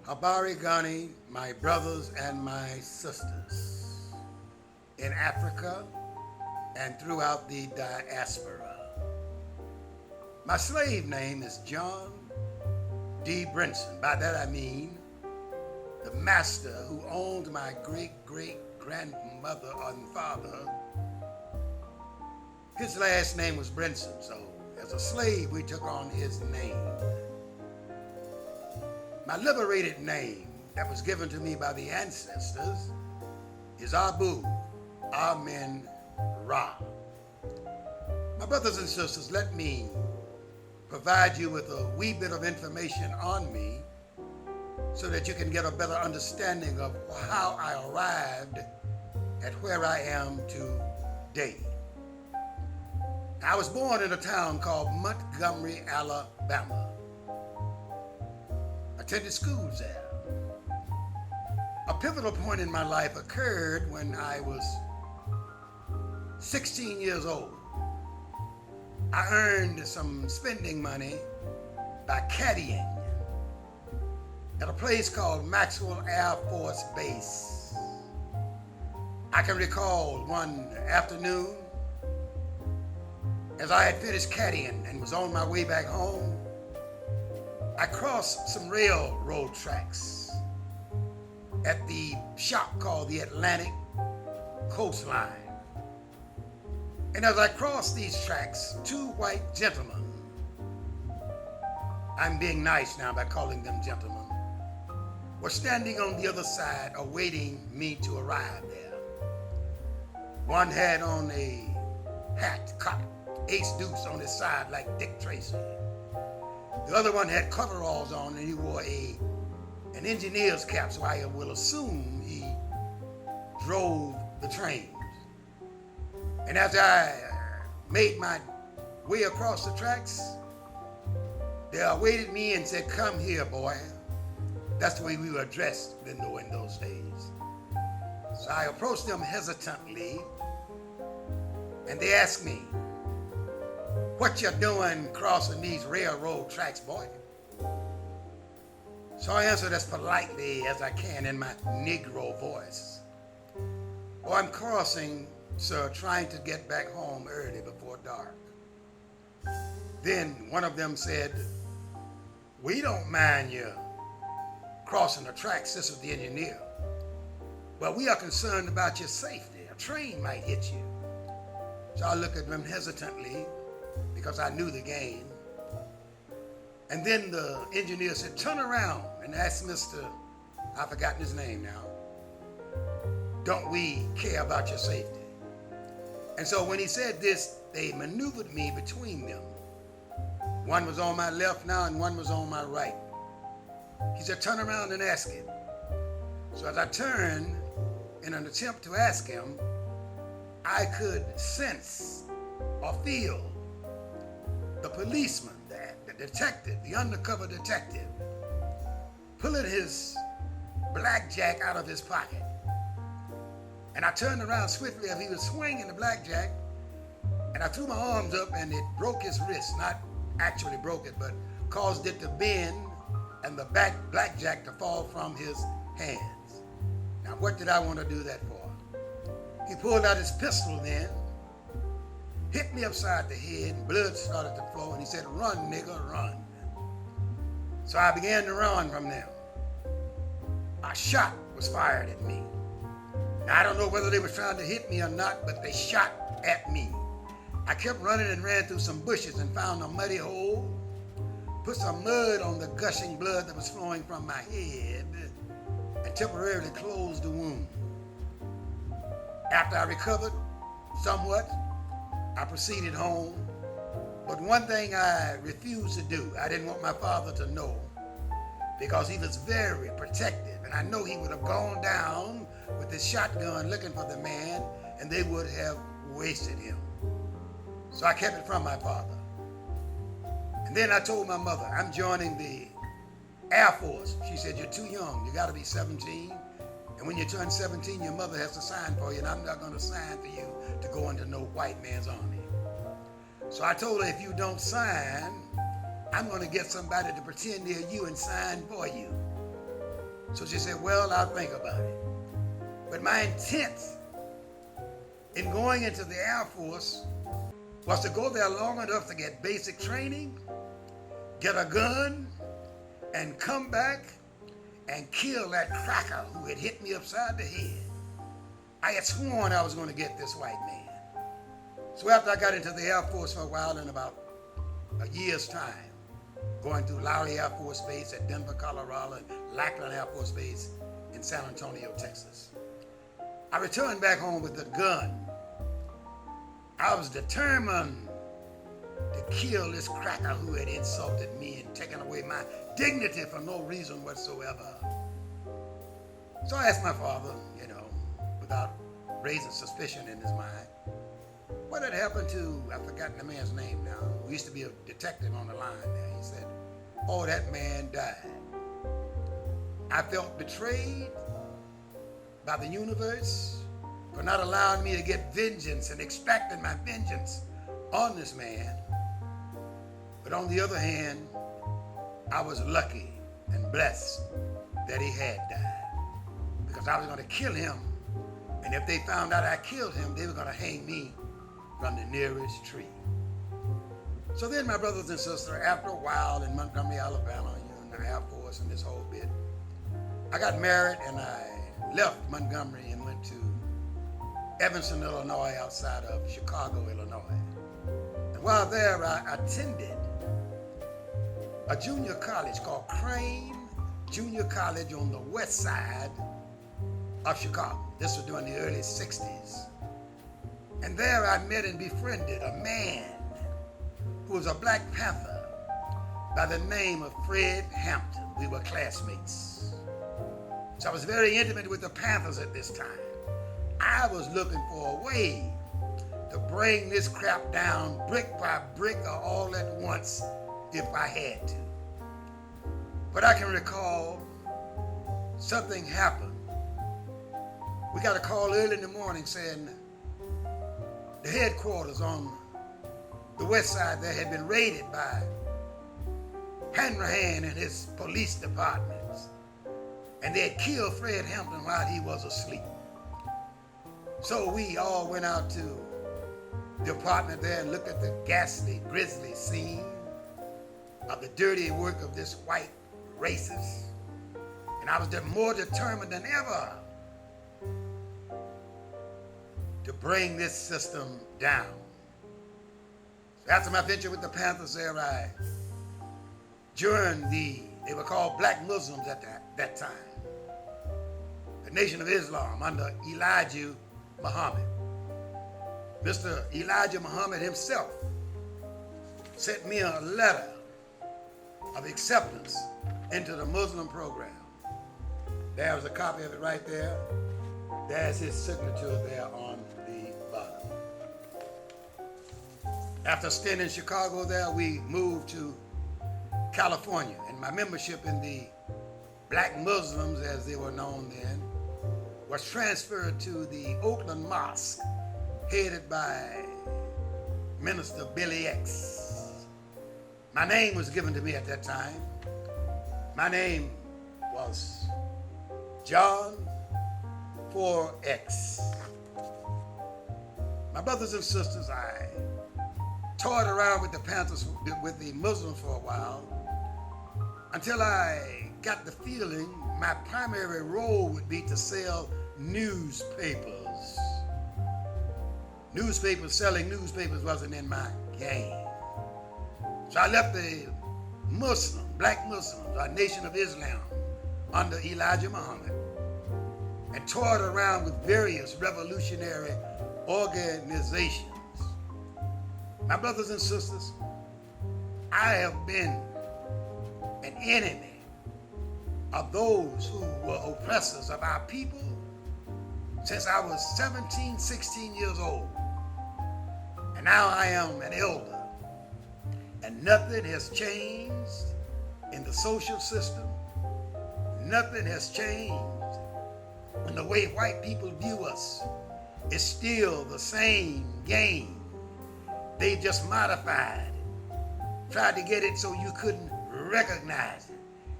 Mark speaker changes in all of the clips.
Speaker 1: Habari Gani, my brothers and my sisters in Africa and throughout the diaspora. My slave name is John D. Brinson. By that I mean the master who owned my great-great-grandmother and father. His last name was Brinson, so as a slave we took on his name. My liberated name that was given to me by the ancestors is Abu Amen Ra. My brothers and sisters, let me provide you with a wee bit of information on me so that you can get a better understanding of how I arrived at where I am today. I was born in a town called Montgomery, Alabama. Attended schools there. A pivotal point in my life occurred when I was 16 years old. I earned some spending money by caddying at a place called Maxwell Air Force Base. I can recall one afternoon as I had finished caddying and was on my way back home, I crossed some railroad tracks at the shop called the Atlantic Coastline. And as I crossed these tracks, two white gentlemen, I'm being nice now by calling them gentlemen, were standing on the other side awaiting me to arrive there. One had on a hat, cocked ace deuce on his side like Dick Tracy. The other one had coveralls on and he wore an engineer's cap, so I will assume he drove the trains. And as I made my way across the tracks, they awaited me and said, "Come here, boy." That's the way we were addressed in those days. So I approached them hesitantly and they asked me, "What you doing crossing these railroad tracks, boy?" So I answered as politely as I can in my Negro voice. "Oh, I'm crossing, sir, trying to get back home early before dark." Then one of them said, "We don't mind you crossing the tracks, this is the engineer, but we are concerned about your safety. A train might hit you." So I looked at them hesitantly, because I knew the game. And then the engineer said, "Turn around and ask Mr. I've forgotten his name now. Don't we care about your safety?" And so when he said this, they maneuvered me between them. One was on my left now and one was on my right. He said, "Turn around and ask him." So as I turned in an attempt to ask him, I could sense or feel the policeman, the detective, the undercover detective, pulling his blackjack out of his pocket. And I turned around swiftly as he was swinging the blackjack, and I threw my arms up and it broke his wrist. Not actually broke it, but caused it to bend and the blackjack to fall from his hands. Now what did I want to do that for? He pulled out his pistol then, hit me upside the head, and blood started to flow, and he said, "Run, nigga, run." So I began to run from them. A shot was fired at me. Now, I don't know whether they were trying to hit me or not, but they shot at me. I kept running and ran through some bushes and found a muddy hole, put some mud on the gushing blood that was flowing from my head, and temporarily closed the wound. After I recovered somewhat, I proceeded home, but one thing I refused to do, I didn't want my father to know, because he was very protective, and I know he would have gone down with his shotgun looking for the man, and they would have wasted him. So I kept it from my father. And then I told my mother, "I'm joining the Air Force." She said, "You're too young, you gotta be 17. And when you turn 17, your mother has to sign for you, and I'm not gonna sign for you to go into no white man's army." So I told her, if you don't sign, I'm going to get somebody to pretend they're you and sign for you. So she said, well, I'll think about it. But my intent in going into the Air Force was to go there long enough to get basic training, get a gun, and come back and kill that cracker who had hit me upside the head. I had sworn I was going to get this white man. So after I got into the Air Force for a while, in about a year's time, going through Lowry Air Force Base at Denver, Colorado, and Lackland Air Force Base in San Antonio, Texas, I returned back home with a gun. I was determined to kill this cracker who had insulted me and taken away my dignity for no reason whatsoever. So I asked my father, without raising suspicion in his mind, what had happened to, I've forgotten the man's name now, who used to be a detective on the line there. He said, oh, that man died. I felt betrayed by the universe for not allowing me to get vengeance and extracting my vengeance on this man. But on the other hand, I was lucky and blessed that he had died, because I was going to kill him. And if they found out I killed him, they were going to hang me from the nearest tree. So then, my brothers and sisters, after a while in Montgomery, Alabama, in the Air Force and this whole bit, I got married and I left Montgomery and went to Evanston, Illinois, outside of Chicago, Illinois. And while there, I attended a junior college called Crane Junior College on the west side of Chicago. This was during the early 60s. And there I met and befriended a man who was a Black Panther by the name of Fred Hampton. We were classmates. So I was very intimate with the Panthers at this time. I was looking for a way to bring this crap down brick by brick or all at once if I had to. But I can recall something happened. We got a call early in the morning saying the headquarters on the west side there had been raided by Hanrahan and his police departments. And they had killed Fred Hampton while he was asleep. So we all went out to the apartment there and looked at the ghastly, grisly scene of the dirty work of this white racist. And I was more determined than ever to bring this system down. So after my venture with the Panthers there, I joined they were called Black Muslims at that time, the Nation of Islam under Elijah Muhammad. Mr. Elijah Muhammad himself sent me a letter of acceptance into the Muslim program. There's a copy of it right there. There's his signature there on the bottom. After staying in Chicago there, we moved to California, and my membership in the Black Muslims, as they were known then, was transferred to the Oakland Mosque, headed by Minister Billy X. My name was given to me at that time. My name was John 4X. My brothers and sisters, I toyed around with the Panthers, with the Muslims for a while, until I got the feeling my primary role would be to sell newspapers. Selling newspapers wasn't in my game. So I left the Black Muslims, our Nation of Islam, under Elijah Muhammad, and toyed around with various revolutionary organizations. My brothers and sisters, I have been an enemy of those who were oppressors of our people since I was 17, 16 years old. And now I am an elder. And nothing has changed in the social system. Nothing has changed in the way white people view us. It's still the same game. They just modified it, tried to get it so you couldn't recognize it.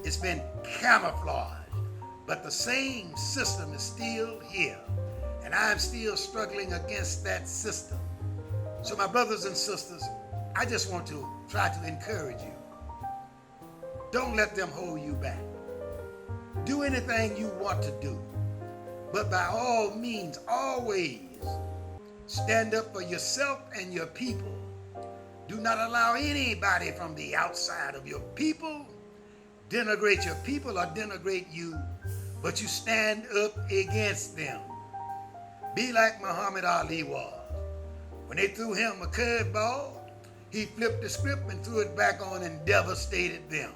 Speaker 1: It's been camouflaged, but the same system is still here, and I'm still struggling against that system. So my brothers and sisters, I just want to try to encourage you. Don't let them hold you back. Do anything you want to do, but by all means, always stand up for yourself and your people. Do not allow anybody from the outside of your people denigrate your people or denigrate you, but you stand up against them. Be like Muhammad Ali was. When they threw him a curveball, he flipped the script and threw it back on and devastated them.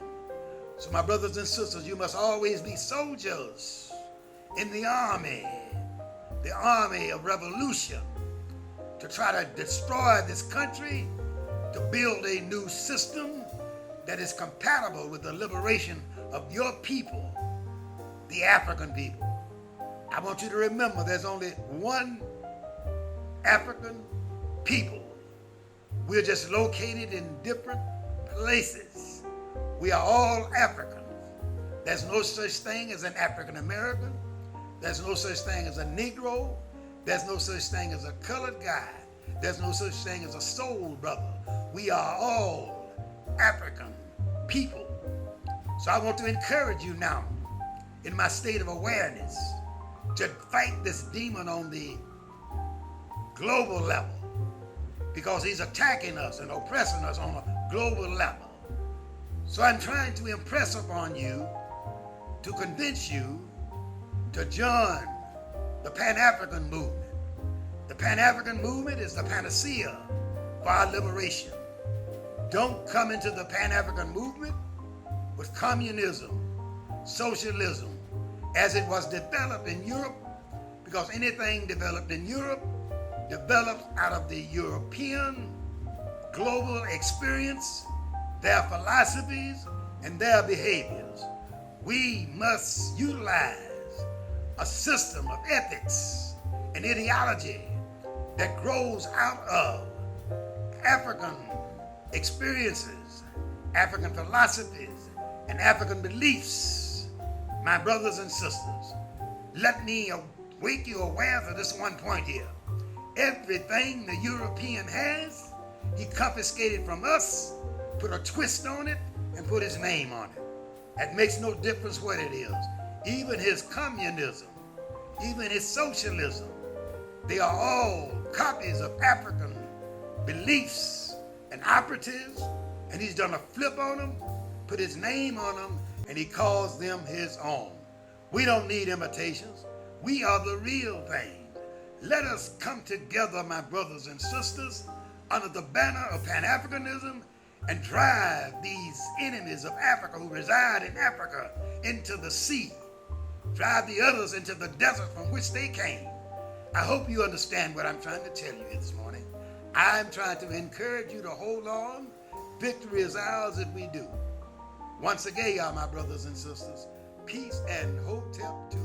Speaker 1: So my brothers and sisters, you must always be soldiers in the army of revolution, to try to destroy this country, to build a new system that is compatible with the liberation of your people, the African people. I want you to remember there's only one African people. We're just located in different places. We are all Africans. There's no such thing as an African American. There's no such thing as a Negro. There's no such thing as a colored guy. There's no such thing as a soul brother. We are all African people. So I want to encourage you now, in my state of awareness, to fight this demon on the global level, because he's attacking us and oppressing us on a global level. So I'm trying to impress upon you, to convince you to join the Pan-African movement. The Pan-African movement is the panacea for our liberation. Don't come into the Pan-African movement with communism, socialism, as it was developed in Europe, because anything developed in Europe develops out of the European global experience, their philosophies, and their behaviors. We must utilize a system of ethics and ideology that grows out of African experiences, African philosophies, and African beliefs. My brothers and sisters, let me wake you aware of this one point here. Everything the European has, he confiscated from us, put a twist on it, and put his name on it. It makes no difference what it is. Even his communism, even his socialism, they are all copies of African beliefs and operatives, and he's done a flip on them, put his name on them, and he calls them his own. We don't need imitations. We are the real thing. Let us come together, my brothers and sisters, under the banner of Pan-Africanism, and drive these enemies of Africa who reside in Africa into the sea. Drive the others into the desert from which they came. I hope you understand what I'm trying to tell you this morning. I'm trying to encourage you to hold on. Victory is ours if we do. Once again, y'all, my brothers and sisters, peace and hope to